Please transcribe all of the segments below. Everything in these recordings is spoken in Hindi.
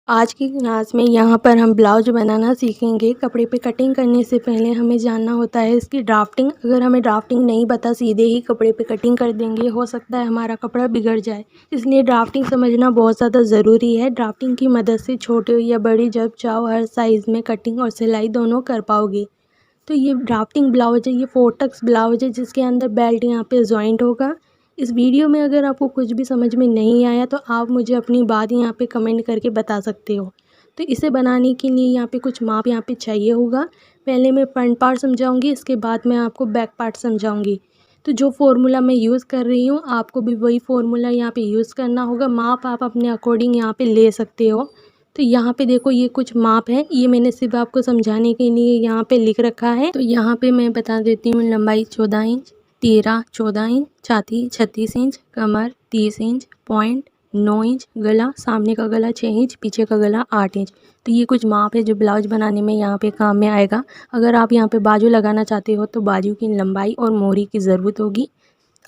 आज की क्लास में यहाँ पर हम ब्लाउज बनाना सीखेंगे। कपड़े पे कटिंग करने से पहले हमें जानना होता है इसकी ड्राफ्टिंग। अगर हमें ड्राफ्टिंग नहीं पता सीधे ही कपड़े पे कटिंग कर देंगे, हो सकता है हमारा कपड़ा बिगड़ जाए। इसलिए ड्राफ्टिंग समझना बहुत ज़्यादा ज़रूरी है। ड्राफ्टिंग की मदद से छोटे या बड़ी जब चाहो हर साइज़ में कटिंग और सिलाई दोनों कर पाओगे। तो ये ड्राफ्टिंग ब्लाउज है, ये 4 टक्स ब्लाउज है जिसके अंदर बेल्ट यहाँ पे जॉइंट होगा। इस वीडियो में अगर आपको कुछ भी समझ में नहीं आया तो आप मुझे अपनी बात यहाँ पे कमेंट करके बता सकते हो। तो इसे बनाने के लिए यहाँ पे कुछ माप यहाँ पे चाहिए होगा। पहले मैं फ्रंट पार्ट समझाऊंगी, इसके बाद मैं आपको बैक पार्ट समझाऊंगी। तो जो फार्मूला मैं यूज़ कर रही हूँ आपको भी वही फार्मूला यहाँ पे यूज़ करना होगा। माप आप अपने अकॉर्डिंग यहाँ पे ले सकते हो। तो यहाँ पे देखो ये कुछ माप है, ये मैंने सिर्फ आपको समझाने के लिए यहाँ पे लिख रखा है। तो यहाँ पे मैं बता देती हूँ। लंबाई 14 इंच, तीरा 14 इंच, छाती 36 इंच, कमर 30 इंच, पॉइंट 9 इंच, गला सामने का गला 6 इंच, पीछे का गला 8 इंच। तो ये कुछ माप है जो ब्लाउज बनाने में यहाँ पे काम में आएगा। अगर आप यहाँ पे बाजू लगाना चाहते हो तो बाजू की लंबाई और मोहरी की ज़रूरत होगी।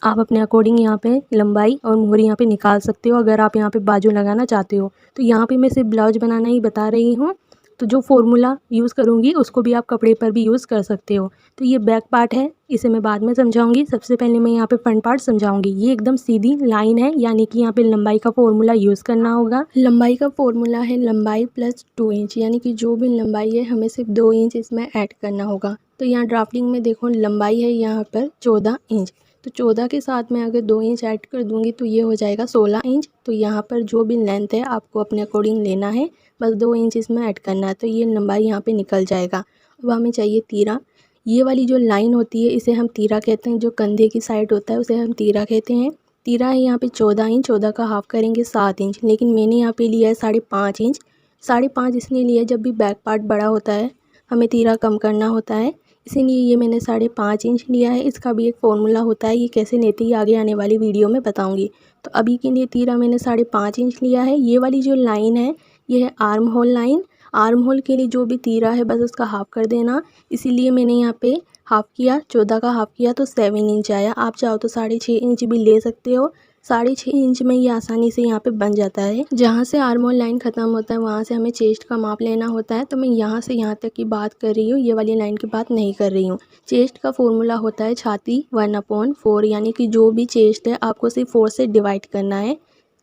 आप अपने अकॉर्डिंग यहाँ पे लंबाई और मोहरी यहाँ पे निकाल सकते हो अगर आप यहाँ पे बाजू लगाना चाहते हो। तो यहाँ पे मैं सिर्फ ब्लाउज बनाना ही बता रही हूँ। तो जो फार्मूला यूज़ करूँगी उसको भी आप कपड़े पर भी यूज़ कर सकते हो। तो ये बैक पार्ट है, इसे मैं बाद में समझाऊंगी। सबसे पहले मैं यहाँ पे फ्रंट पार्ट समझाऊंगी। ये एकदम सीधी लाइन है, यानी कि यहाँ पे लंबाई का फार्मूला यूज़ करना होगा। लंबाई का फार्मूला है लंबाई प्लस 2 इंच, यानी कि जो भी लंबाई है हमें सिर्फ 2 इंच इसमें ऐड करना होगा। तो यहाँ ड्राफ्टिंग में देखो लंबाई है यहाँ पर 14 इंच। तो 14 के साथ मैं अगर 2 इंच ऐड कर दूंगी तो ये हो जाएगा 16 इंच। तो यहाँ पर जो भी लेंथ है आपको अपने अकॉर्डिंग लेना है, बस 2 इंच इसमें ऐड करना है। तो ये लंबाई यहाँ पे निकल जाएगा। अब हमें चाहिए तीरा। ये वाली जो लाइन होती है इसे हम तीरा कहते हैं, जो कंधे की साइड होता है उसे हम तीरा कहते हैं। तीरा है यहाँ पे 14 इंच, 14 का हाफ करेंगे 7 इंच, लेकिन मैंने यहाँ पे लिया है 5.5 इंच। 5.5 इसलिए लिया जब भी बैक पार्ट बड़ा होता है हमें तीरा कम करना होता है, इसीलिए ये मैंने 5.5 इंच लिया है। इसका भी एक फ़ॉर्मूला होता है, ये कैसे लेते ही आगे आने वाली वीडियो में बताऊंगी। तो अभी के लिए तीरा मैंने 5.5 इंच लिया है। ये वाली जो लाइन है ये है arm hole line. Arm hole के लिए जो भी तीरा है बस उसका हाफ कर देना, इसीलिए मैंने यहाँ पे हाफ किया। 14 का हाफ किया तो 7 इंच आया। आप चाहो तो 6.5 इंच भी ले सकते हो। 6.5 इंच में ये आसानी से यहाँ पे बन जाता है। जहाँ से आर्म होल लाइन ख़त्म होता है वहाँ से हमें चेस्ट का माप लेना होता है। तो मैं यहाँ से यहाँ तक की बात कर रही हूँ, ये वाली लाइन की बात नहीं कर रही हूँ। चेस्ट का फॉर्मूला होता है छाती 1/4, यानी कि जो भी चेस्ट है आपको सिर्फ 4 से डिवाइड करना है।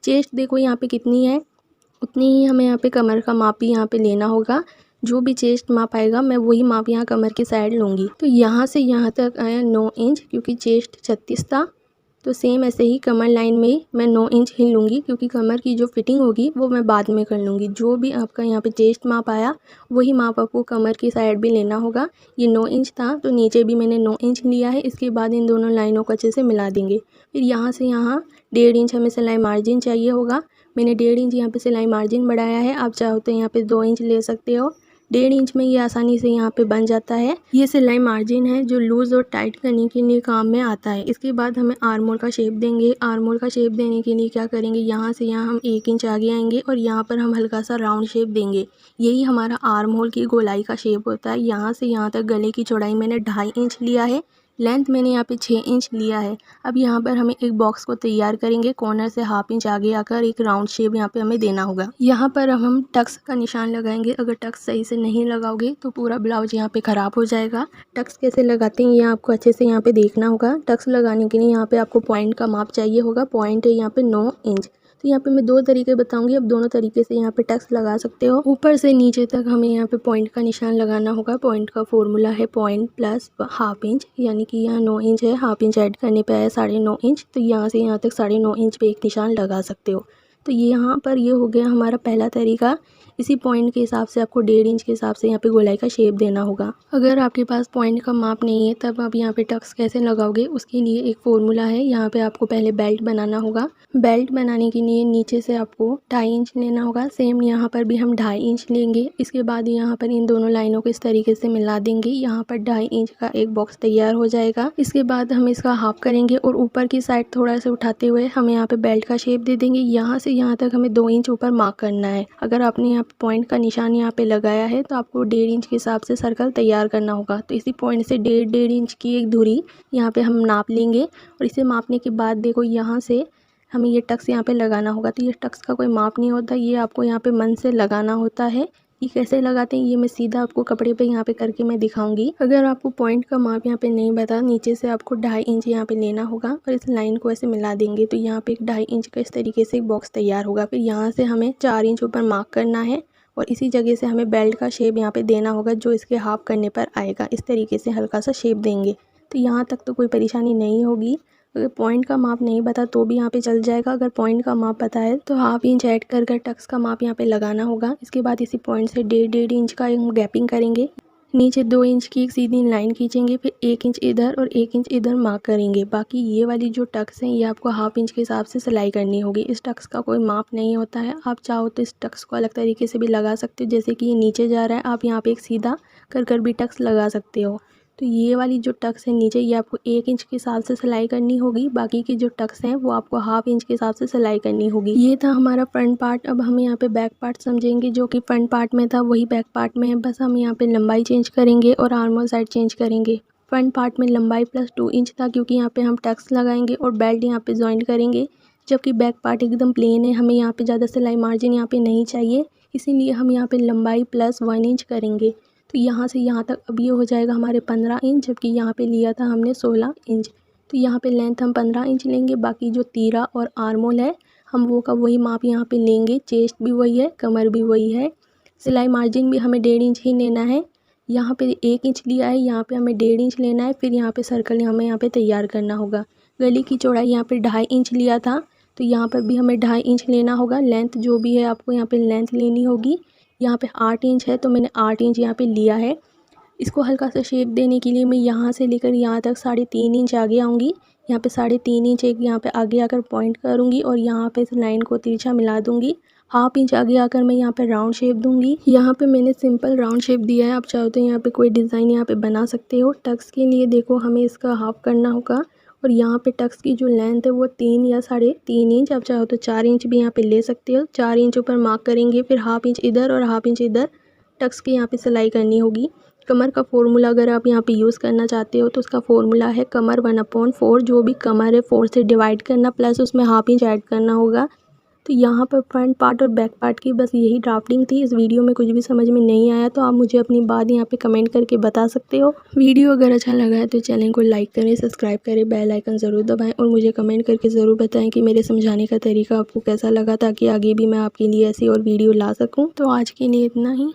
चेस्ट देखो यहाँ पे कितनी है, उतनी ही हमें यहाँ पे कमर का माप भी यहाँ पे लेना होगा। जो भी चेस्ट माप आएगा मैं वही माप यहाँ कमर की साइड लूँगी। तो यहाँ से यहाँ तक आया 9 इंच, क्योंकि चेस्ट 36 था। तो सेम ऐसे ही कमर लाइन में मैं 9 इंच ही लूँगी, क्योंकि कमर की जो फिटिंग होगी वो मैं बाद में कर लूँगी। जो भी आपका यहाँ पे चेस्ट माप आया वही माप आपको कमर की साइड भी लेना होगा। ये 9 इंच था तो नीचे भी मैंने 9 इंच लिया है। इसके बाद इन दोनों लाइनों को अच्छे से मिला देंगे। फिर यहाँ से यहाँ 1.5 इंच हमें सिलाई मार्जिन चाहिए होगा। मैंने 1.5 इंच यहाँ पे सिलाई मार्जिन बढ़ाया है। आप चाहो तो यहाँ पे 2 इंच ले सकते हो। 1.5 इंच में ये आसानी से यहाँ पे बन जाता है। ये सिलाई मार्जिन है जो लूज़ और टाइट करने के लिए काम में आता है। इसके बाद हमें आर्म होल का शेप देंगे। आर्म होल का शेप देने के लिए क्या करेंगे, यहाँ से यहाँ हम 1 इंच आगे आएंगे और यहाँ पर हम हल्का सा राउंड शेप देंगे। यही हमारा आर्म होल की गोलाई का शेप होता है। यहाँ से यहाँ तक गले की चौड़ाई मैंने 2.5 इंच लिया है। लेंथ मैंने यहाँ पे 6 इंच लिया है। अब यहाँ पर हमें एक बॉक्स को तैयार करेंगे। कॉर्नर से हाफ इंच आगे आकर एक राउंड शेप यहाँ पे हमें देना होगा। यहाँ पर हम टक्स का निशान लगाएंगे। अगर टक्स सही से नहीं लगाओगे तो पूरा ब्लाउज यहाँ पे ख़राब हो जाएगा। टक्स कैसे लगाते हैं ये आपको अच्छे से यहाँ पे देखना होगा। टक्स लगाने के लिए यहाँ पे आपको पॉइंट का माप चाहिए होगा। पॉइंट है यहाँ पे 9 इंच। तो यहाँ पे मैं 2 तरीके बताऊंगी, अब दोनों तरीके से यहाँ पे टक्स लगा सकते हो। ऊपर से नीचे तक हमें यहाँ पे पॉइंट का निशान लगाना होगा। पॉइंट का फॉर्मूला है पॉइंट प्लस हाफ इंच, यानी कि यहाँ 9 इंच है, हाफ इंच ऐड करने पे आया 9.5 इंच। तो यहाँ से यहाँ तक 9.5 इंच पे एक निशान लगा सकते हो। तो ये यहाँ पर ये हो गया हमारा पहला तरीका। इसी पॉइंट के हिसाब से आपको 1.5 इंच के हिसाब से यहाँ पे गोलाई का शेप देना होगा। अगर आपके पास पॉइंट का माप नहीं है तब आप यहाँ पे टक्स कैसे लगाओगे, उसके लिए एक फॉर्मूला है। यहाँ पे आपको पहले बेल्ट बनाना होगा। बेल्ट बनाने के लिए नीचे से आपको 2.5 इंच लेना होगा। सेम यहाँ पर भी हम 2.5 इंच लेंगे। इसके बाद यहाँ पर इन दोनों लाइनों को इस तरीके से मिला देंगे। यहाँ पर 2.5 इंच का एक बॉक्स तैयार हो जाएगा। इसके बाद हम इसका हाफ करेंगे और ऊपर की साइड थोड़ा सा उठाते हुए हम यहाँ पे बेल्ट का शेप दे देंगे। यहाँ से यहाँ तक हमें 2 इंच ऊपर मार्क करना है। अगर आपने यहाँ पे पॉइंट का निशान यहाँ पे लगाया है तो आपको 1.5 इंच के हिसाब से सर्कल तैयार करना होगा। तो इसी पॉइंट से 1.5 इंच की एक धुरी यहाँ पे हम नाप लेंगे। और इसे मापने के बाद देखो यहाँ से हमें ये टक्स यहाँ पे लगाना होगा। तो ये टक्स का कोई माप नहीं होता, ये आपको यहाँ पे मन से लगाना होता है। ये कैसे लगाते हैं ये मैं सीधा आपको कपड़े पे यहाँ पे करके मैं दिखाऊंगी। अगर आपको पॉइंट का माप यहाँ पे नहीं पता, नीचे से आपको 2.5 इंच यहाँ पे लेना होगा और इस लाइन को ऐसे मिला देंगे तो यहाँ पे एक 2.5 इंच का इस तरीके से एक बॉक्स तैयार होगा। फिर यहाँ से हमें 4 इंच ऊपर मार्क करना है और इसी जगह से हमें बेल्ट का शेप यहाँ पे देना होगा जो इसके हाफ करने पर आएगा। इस तरीके से हल्का सा शेप देंगे तो यहाँ तक तो कोई परेशानी नहीं होगी। अगर पॉइंट का माप नहीं पता तो भी यहाँ पे चल जाएगा। अगर पॉइंट का माप पता है तो 1/2 इंच ऐड कर टक्स का माप यहाँ पे लगाना होगा। इसके बाद इसी पॉइंट से 1.5 इंच का हम गैपिंग करेंगे। नीचे 2 इंच की एक सीधी लाइन खींचेंगे, फिर 1 इंच इधर और 1 इंच इधर मार्क करेंगे। बाकी ये वाली जो टक्स हैं ये आपको 1/2 इंच के हिसाब से सिलाई करनी होगी। इस टक्स का कोई माप नहीं होता है, आप चाहो तो इस टक्स को अलग तरीके से भी लगा सकते हो। जैसे कि ये नीचे जा रहा है, आप यहाँ पे एक सीधा कर भी टक्स लगा सकते हो। तो ये वाली जो टक्स है नीचे ये आपको 1 इंच के हिसाब से सिलाई करनी होगी। बाकी की जो टक्स हैं वो आपको 1/2 इंच के हिसाब से सिलाई करनी होगी। ये था हमारा फ्रंट पार्ट। अब हम यहाँ पे बैक पार्ट समझेंगे। जो कि फ्रंट पार्ट में था वही बैक पार्ट में है, बस हम यहाँ पे लंबाई चेंज करेंगे और आर्म होल साइड चेंज करेंगे। फ्रंट पार्ट में लंबाई +2 इंच था क्योंकि यहाँ पे हम टक्स लगाएंगे और बेल्ट यहाँ पे जॉइंट करेंगे। जबकि बैक पार्ट एकदम प्लेन है, हमें यहाँ पे ज़्यादा सिलाई मार्जिन यहाँ पे नहीं चाहिए, इसीलिए हम यहाँ पे लंबाई +1 इंच करेंगे। तो यहाँ से यहाँ तक अब ये हो जाएगा हमारे 15 इंच, जबकि यहाँ पे लिया था हमने 16 इंच। तो यहाँ पे लेंथ हम 15 इंच लेंगे। बाकी जो तीरा और आर्म होल है हम वो का वही माप यहाँ पे लेंगे। चेस्ट भी वही है, कमर भी वही है। सिलाई मार्जिन भी हमें 1.5 इंच ही लेना है। यहाँ पे 1 इंच लिया है, यहाँ पे हमें 1.5 इंच लेना है। फिर यहाँ पे सर्कल हमें यहाँ पे तैयार करना होगा। गले की चौड़ाई यहाँ पे 2.5 इंच लिया था, तो यहाँ पर भी हमें 2.5 इंच लेना होगा। लेंथ जो भी है आपको यहाँ पे लेंथ लेनी होगी। यहाँ पे 8 इंच है तो मैंने 8 इंच यहाँ पे लिया है। इसको हल्का सा शेप देने के लिए मैं यहाँ से लेकर यहाँ तक 3.5 इंच आगे आऊँगी। यहाँ पे 3.5 इंच एक यहाँ पे आगे आकर पॉइंट करूँगी और यहाँ पे इस लाइन को तिरछा मिला दूँगी। 1/2 इंच आगे आकर मैं यहाँ पे राउंड शेप दूँगी। यहाँ पे मैंने सिंपल राउंड शेप दिया है, आप चाहो तो यहाँ पे कोई डिज़ाइन यहाँ पे बना सकते हो। टक्स के लिए देखो हमें इसका हाफ करना होगा और यहाँ पे टक्स की जो लेंथ है वो 3 या 3.5 इंच, आप चाहो तो 4 इंच भी यहाँ पे ले सकते हो। 4 इंच ऊपर मार्क करेंगे, फिर 1/2 इंच इधर और 1/2 इंच इधर टक्स के यहाँ पे सिलाई करनी होगी। कमर का फॉर्मूला अगर आप यहाँ पे यूज़ करना चाहते हो तो उसका फॉर्मूला है कमर 1/4। जो भी कमर है 4 से डिवाइड करना प्लस उसमें 1/2 इंच ऐड करना होगा। तो यहाँ पर फ्रंट पार्ट और बैक पार्ट की बस यही ड्राफ्टिंग थी। इस वीडियो में कुछ भी समझ में नहीं आया तो आप मुझे अपनी बात यहाँ पे कमेंट करके बता सकते हो। वीडियो अगर अच्छा लगा है तो चैनल को लाइक करें, सब्सक्राइब करें, बेल आइकन ज़रूर दबाएं और मुझे कमेंट करके ज़रूर बताएं कि मेरे समझाने का तरीका आपको कैसा लगा, ताकि आगे भी मैं आपके लिए ऐसी और वीडियो ला सकूँ। तो आज के लिए इतना ही।